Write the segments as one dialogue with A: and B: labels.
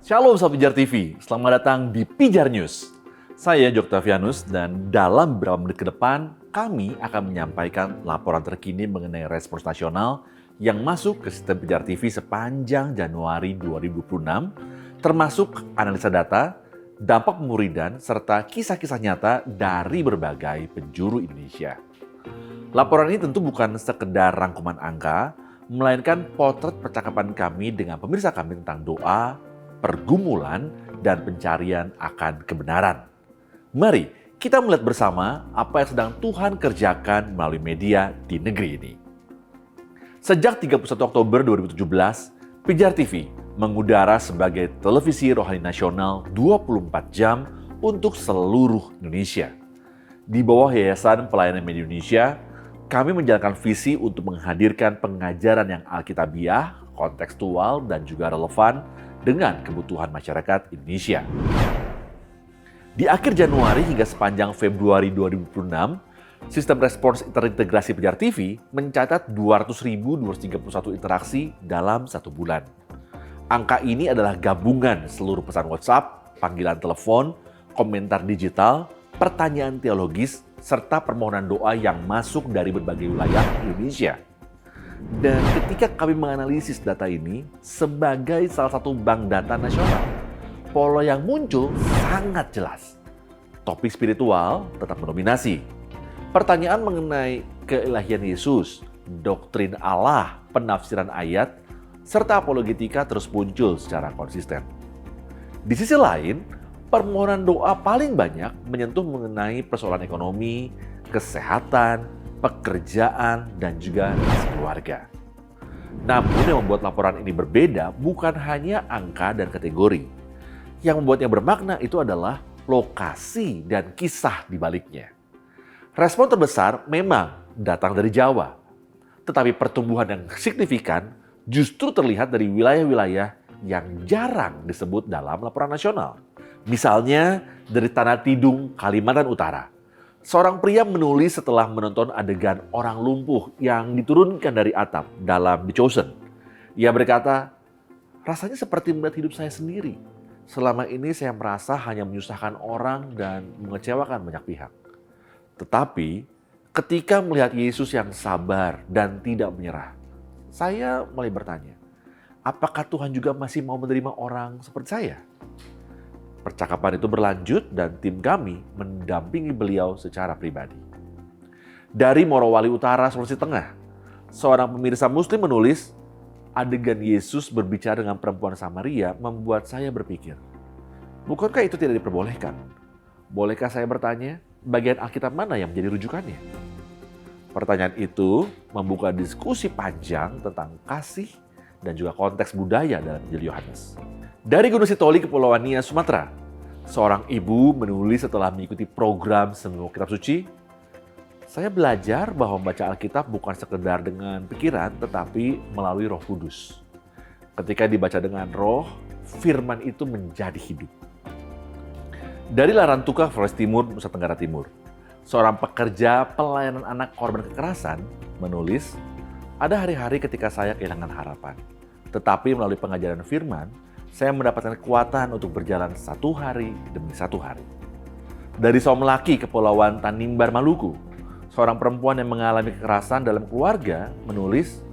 A: Shalom Sobat Pijar TV, selamat datang di Pijar News. Saya Joktavianus dan dalam beberapa menit ke depan kami akan menyampaikan laporan terkini mengenai respons nasional yang masuk ke sistem Pijar TV sepanjang Januari 2026, termasuk analisa data, dampak pemuridan, serta kisah-kisah nyata dari berbagai penjuru Indonesia. Laporan ini tentu bukan sekedar rangkuman angka, melainkan potret percakapan kami dengan pemirsa kami tentang doa, pergumulan, dan pencarian akan kebenaran. Mari kita melihat bersama apa yang sedang Tuhan kerjakan melalui media di negeri ini. Sejak 31 Oktober 2017, Pijar TV mengudara sebagai televisi rohani nasional 24 jam untuk seluruh Indonesia. Di bawah Yayasan Pelayanan Media Indonesia, kami menjalankan visi untuk menghadirkan pengajaran yang alkitabiah, kontekstual, dan juga relevan dengan kebutuhan masyarakat Indonesia. Di akhir Januari hingga sepanjang Februari 2026, sistem respons terintegrasi Pijar TV mencatat 200.231 interaksi dalam satu bulan. Angka ini adalah gabungan seluruh pesan WhatsApp, panggilan telepon, komentar digital, pertanyaan teologis, serta permohonan doa yang masuk dari berbagai wilayah Indonesia. Dan ketika kami menganalisis data ini sebagai salah satu bank data nasional, pola yang muncul sangat jelas. Topik spiritual tetap mendominasi. Pertanyaan mengenai keilahian Yesus, doktrin Allah, penafsiran ayat, serta apologetika terus muncul secara konsisten. Di sisi lain, permohonan doa paling banyak menyentuh mengenai persoalan ekonomi, kesehatan, pekerjaan, dan juga keluarga. Namun yang membuat laporan ini berbeda bukan hanya angka dan kategori. Yang membuatnya bermakna itu adalah lokasi dan kisah di baliknya. Respon terbesar memang datang dari Jawa. Tetapi pertumbuhan yang signifikan justru terlihat dari wilayah-wilayah yang jarang disebut dalam laporan nasional. Misalnya dari Tanah Tidung, Kalimantan Utara. Seorang pria menulis setelah menonton adegan orang lumpuh yang diturunkan dari atap dalam The Chosen. Ia berkata, rasanya seperti melihat hidup saya sendiri. Selama ini saya merasa hanya menyusahkan orang dan mengecewakan banyak pihak. Tetapi ketika melihat Yesus yang sabar dan tidak menyerah, saya mulai bertanya, apakah Tuhan juga masih mau menerima orang seperti saya? Percakapan itu berlanjut dan tim kami mendampingi beliau secara pribadi. Dari Morowali Utara, Sulawesi Tengah, seorang pemirsa Muslim menulis, adegan Yesus berbicara dengan perempuan Samaria membuat saya berpikir, bukankah itu tidak diperbolehkan? Bolehkah saya bertanya, bagian Alkitab mana yang menjadi rujukannya? Pertanyaan itu membuka diskusi panjang tentang kasih dan juga konteks budaya dalam Injil Yohanes. Dari Gunung Sitoli, Kepulauan Nia, Sumatera, seorang ibu menulis setelah mengikuti program Semua Kitab Suci, saya belajar bahwa membaca Alkitab bukan sekedar dengan pikiran, tetapi melalui Roh Kudus. Ketika dibaca dengan roh, firman itu menjadi hidup. Dari Larantuka, Flores Timur, Nusa Tenggara Timur, seorang pekerja pelayanan anak korban kekerasan menulis, ada hari-hari ketika saya kehilangan harapan. Tetapi melalui pengajaran firman, saya mendapatkan kekuatan untuk berjalan satu hari demi satu hari. Dari Somlaki, Kepulauan Tanimbar, Maluku, seorang perempuan yang mengalami kekerasan dalam keluarga menulis,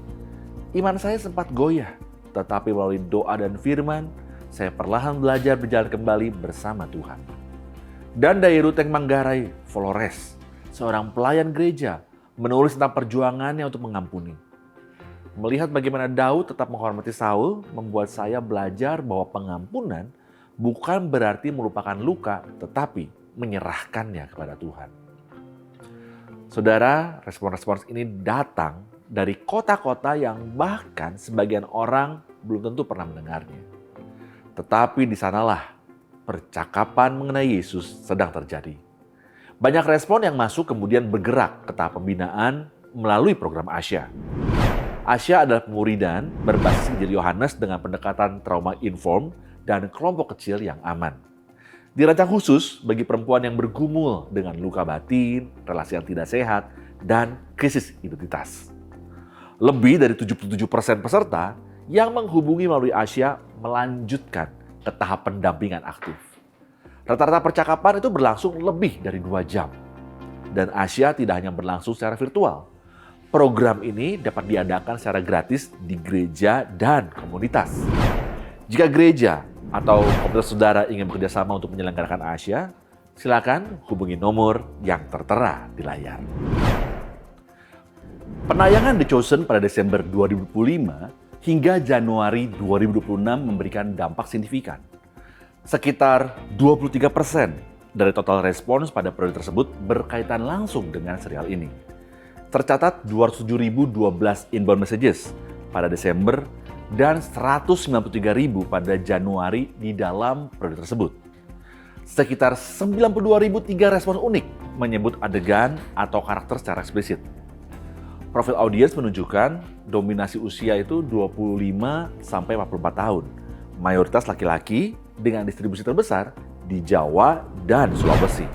A: iman saya sempat goyah, tetapi melalui doa dan firman, saya perlahan belajar berjalan kembali bersama Tuhan. Dan dari Ruteng Manggarai, Flores, seorang pelayan gereja menulis tentang perjuangannya untuk mengampuni. Melihat bagaimana Daud tetap menghormati Saul membuat saya belajar bahwa pengampunan bukan berarti melupakan luka, tetapi menyerahkannya kepada Tuhan. Saudara, respons-respons ini datang dari kota-kota yang bahkan sebagian orang belum tentu pernah mendengarnya. Tetapi di sanalah percakapan mengenai Yesus sedang terjadi. Banyak respon yang masuk kemudian bergerak ke tahap pembinaan melalui program Asya. Asya adalah pemuridan berbasis Injil Yohanes dengan pendekatan trauma inform dan kelompok kecil yang aman. Dirancang khusus bagi perempuan yang bergumul dengan luka batin, relasi yang tidak sehat, dan krisis identitas. Lebih dari 77% peserta yang menghubungi melalui Asya melanjutkan ke tahap pendampingan aktif. Rata-rata percakapan itu berlangsung lebih dari 2 jam. Dan Asia tidak hanya berlangsung secara virtual. Program ini dapat diadakan secara gratis di gereja dan komunitas. Jika gereja atau komunitas saudara ingin bekerja sama untuk menyelenggarakan Asia, silakan hubungi nomor yang tertera di layar. Penayangan The Chosen pada Desember 2025 hingga Januari 2026 memberikan dampak signifikan. Sekitar 23% dari total respons pada periode tersebut berkaitan langsung dengan serial ini. Tercatat 207.012 inbound messages pada Desember dan 193.000 pada Januari di dalam periode tersebut. Sekitar 92.003 respons unik menyebut adegan atau karakter secara eksplisit. Profil audiens menunjukkan dominasi usia itu 25-44 tahun. Mayoritas laki-laki dengan distribusi terbesar di Jawa dan Sulawesi.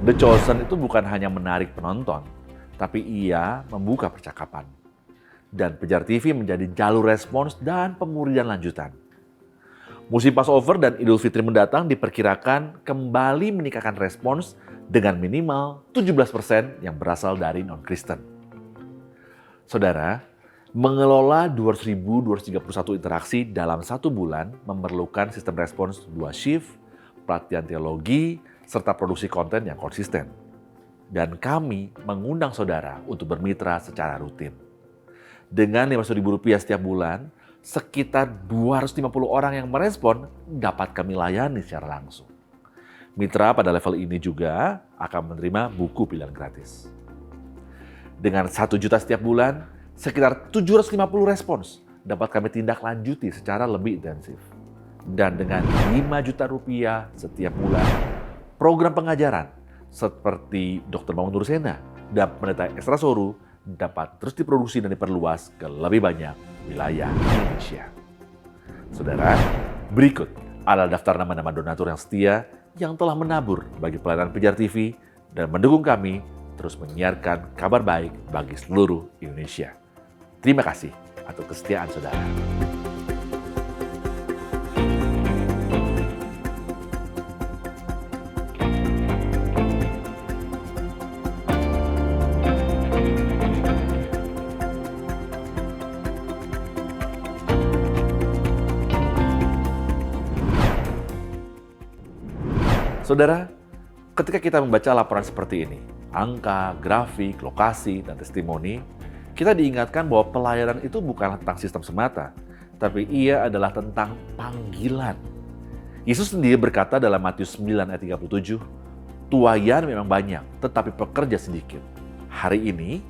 A: The Chosen itu bukan hanya menarik penonton, tapi ia membuka percakapan. Dan Pijar TV menjadi jalur respons dan pemuridan lanjutan. Musim Passover dan Idul Fitri mendatang diperkirakan kembali meningkatkan respons dengan minimal 17% yang berasal dari non-Kristen. Saudara, mengelola 200.231 interaksi dalam 1 bulan memerlukan sistem respons 2 shift, pelatihan teologi, serta produksi konten yang konsisten. Dan kami mengundang saudara untuk bermitra secara rutin. Dengan Rp500.000 setiap bulan, sekitar 250 orang yang merespon dapat kami layani secara langsung. Mitra pada level ini juga akan menerima buku pilihan gratis. Dengan 1 juta setiap bulan, sekitar 750 respons dapat kami tindak lanjuti secara lebih intensif. Dan dengan 5 juta rupiah setiap bulan, program pengajaran seperti Dr. Bangun Nursena dan Pendeta Extra Soru dapat terus diproduksi dan diperluas ke lebih banyak wilayah Indonesia. Saudara, berikut adalah daftar nama-nama donatur yang setia yang telah menabur bagi pelayanan Pijar TV dan mendukung kami terus menyiarkan kabar baik bagi seluruh Indonesia. Terima kasih atas kesetiaan saudara. Saudara, ketika kita membaca laporan seperti ini, angka, grafik, lokasi, dan testimoni, kita diingatkan bahwa pelayanan itu bukanlah tentang sistem semata, tapi ia adalah tentang panggilan. Yesus sendiri berkata dalam Matius 9 ayat 37, "Tuaian memang banyak, tetapi pekerja sedikit." Hari ini,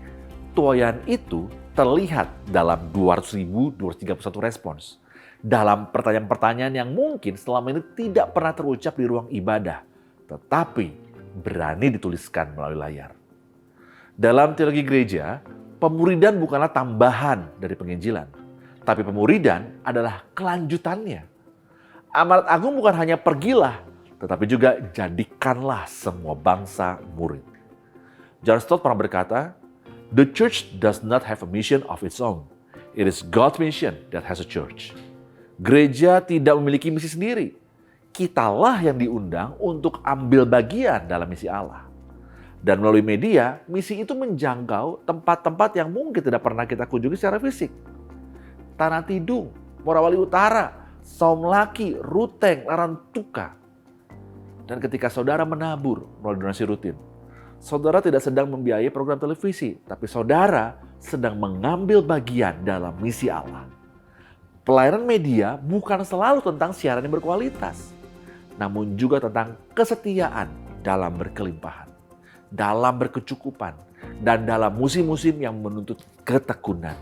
A: tuaian itu terlihat dalam 200.231 respons. Dalam pertanyaan-pertanyaan yang mungkin selama ini tidak pernah terucap di ruang ibadah, tetapi berani dituliskan melalui layar. Dalam teologi gereja, pemuridan bukanlah tambahan dari penginjilan, tapi pemuridan adalah kelanjutannya. Amanat agung bukan hanya pergilah, tetapi juga jadikanlah semua bangsa murid. John Stott pernah berkata, "The church does not have a mission of its own. It is God's mission that has a church." Gereja tidak memiliki misi sendiri. Kitalah yang diundang untuk ambil bagian dalam misi Allah. Dan melalui media, misi itu menjangkau tempat-tempat yang mungkin tidak pernah kita kunjungi secara fisik. Tanah Tidung, Morawali Utara, Saum Laki, Ruteng, Larantuka. Dan ketika saudara menabur melalui donasi rutin, saudara tidak sedang membiayai program televisi, tapi saudara sedang mengambil bagian dalam misi Allah. Pelayanan media bukan selalu tentang siaran yang berkualitas, namun juga tentang kesetiaan dalam berkelimpahan, dalam berkecukupan, dan dalam musim-musim yang menuntut ketekunan.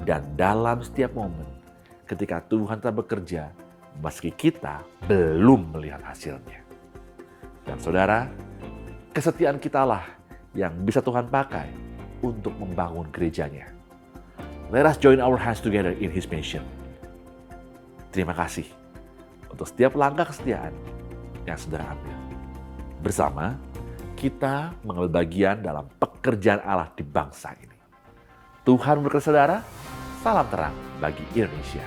A: Dan dalam setiap momen ketika Tuhan telah bekerja, meski kita belum melihat hasilnya. Dan saudara, kesetiaan kitalah yang bisa Tuhan pakai untuk membangun gerejanya. Let us join our hands together in His mission. Terima kasih untuk setiap langkah kesetiaan yang saudara ambil. Bersama, kita mengambil bagian dalam pekerjaan Allah di bangsa ini. Tuhan memberkati saudara, salam terang bagi Indonesia.